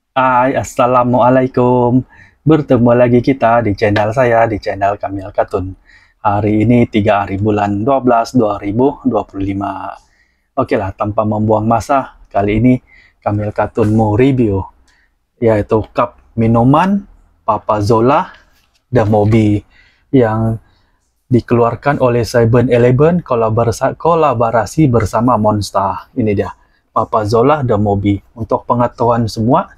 Hai, Assalamualaikum. Bertemu lagi kita di channel saya, di channel Kamil Katun. Hari ini 3 hari bulan 12, 2025. Oke lah, tanpa membuang masa, kali ini Kamil Katun mau review, yaitu cup minuman Papa Zola The Mobi yang dikeluarkan oleh 7-Eleven kolaborasi bersama Monster. Ini dia, Papa Zola The Mobi. Untuk pengetahuan semua,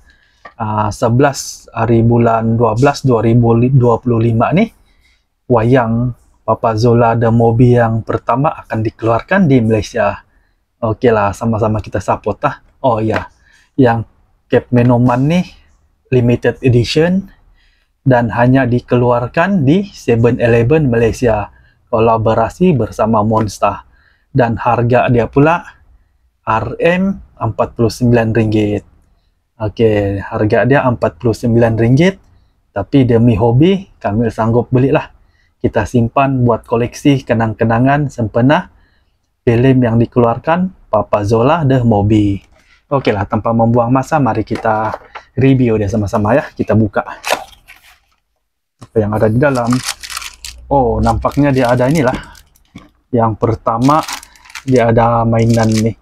11 hari bulan 12 2025 nih wayang Papa Zola The Mobi yang pertama akan dikeluarkan di Malaysia. Oke lah, sama-sama kita support lah. Oh ya, yang cap minuman nih limited edition dan hanya dikeluarkan di 7-Eleven Malaysia kolaborasi bersama Monster, dan harga dia pula RM49. Oke, harga dia RM49, tapi demi hobi, kami sanggup belilah. Kita simpan buat koleksi kenang-kenangan sempena film yang dikeluarkan Papa Zola The Mobi. Oke lah, tanpa membuang masa, mari kita review dia sama-sama ya. Kita buka apa yang ada di dalam. Oh, nampaknya dia ada inilah. Yang pertama, dia ada mainan nih.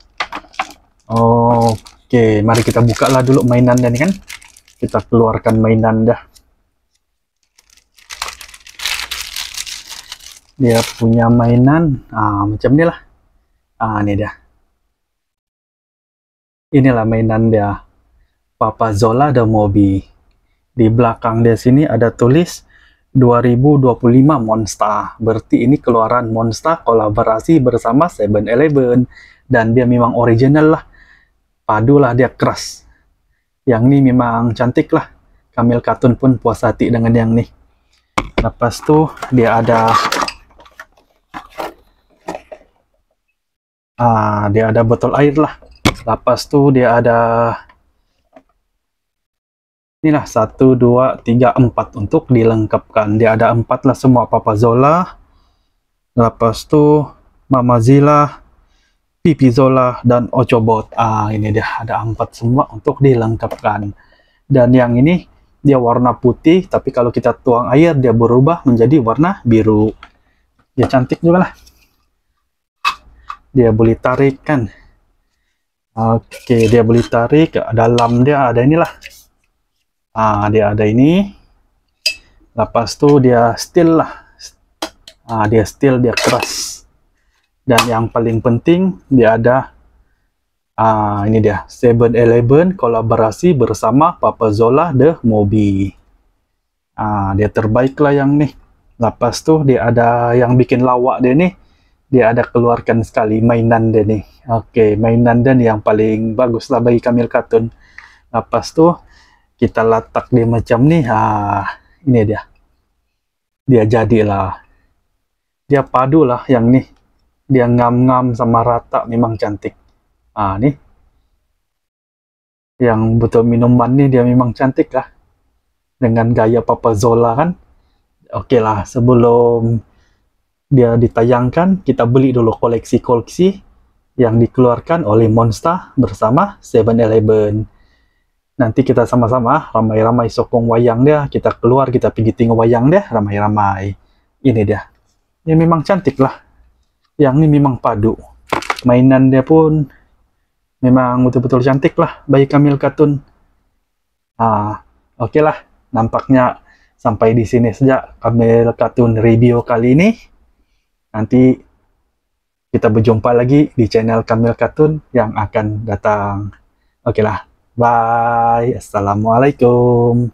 Oh, oke, mari kita buka lah dulu mainan dan kan. Kita keluarkan mainan dah. Dia punya mainan, macam ni lah. Ini dia. Inilah mainan dia, Papa Zola The Mobi. Di belakang dia sini ada tulis 2025 Monster. Berarti ini keluaran Monster kolaborasi bersama 7-Eleven. Dan dia memang original lah. Padulah dia keras. Yang ni memang cantik lah. Kamil Katun pun puas hati dengan yang ni. Lepas tu dia ada botol air lah. Lepas tu dia ada inilah 1, 2, 3, 4 untuk dilengkapkan. Dia ada 4 lah semua, Papa Zola. Lepas tu Mama Zilla, Pipi Zola, dan Ochobot. Ini dia ada 4 semua untuk dilengkapkan. Dan yang ini dia warna putih, tapi kalau kita tuang air dia berubah menjadi warna biru. Dia cantik juga lah. Dia boleh tarik kan. Oke, dia boleh tarik. Dalam dia ada inilah. Dia ada ini. Lepas tu dia steel lah. Dia steel, dia keras. Dan yang paling penting dia ada ini dia 7-Eleven kolaborasi bersama Papa Zola The Mobi. Dia terbaik lah yang nih. Lepas tu dia ada yang bikin lawak dia nih. Dia ada keluarkan sekali mainan dia nih. Oke, mainan dan yang paling bagus lah bagi Kamil Katun. Lepas tu kita letak dia macam nih. Ini dia. Dia jadilah. Dia padu lah yang nih. Dia ngam-ngam sama rata, memang cantik. Nih. Yang betul minuman nih dia memang cantik lah. Dengan gaya Papa Zola kan. Oke lah, sebelum dia ditayangkan, kita beli dulu koleksi-koleksi yang dikeluarkan oleh Monster bersama 7-Eleven. Nanti kita sama-sama ramai-ramai sokong wayang dia. Kita keluar, kita pergi tengok wayang dia ramai-ramai. Ini dia. Dia memang cantik lah. Yang ini memang padu. Mainan dia pun memang betul-betul cantik lah bagi Kamil Katun. Oke lah. Nampaknya sampai di sini saja Kamil Katun review kali ini. Nanti kita berjumpa lagi di channel Kamil Katun yang akan datang. Oke lah. Bye. Assalamualaikum.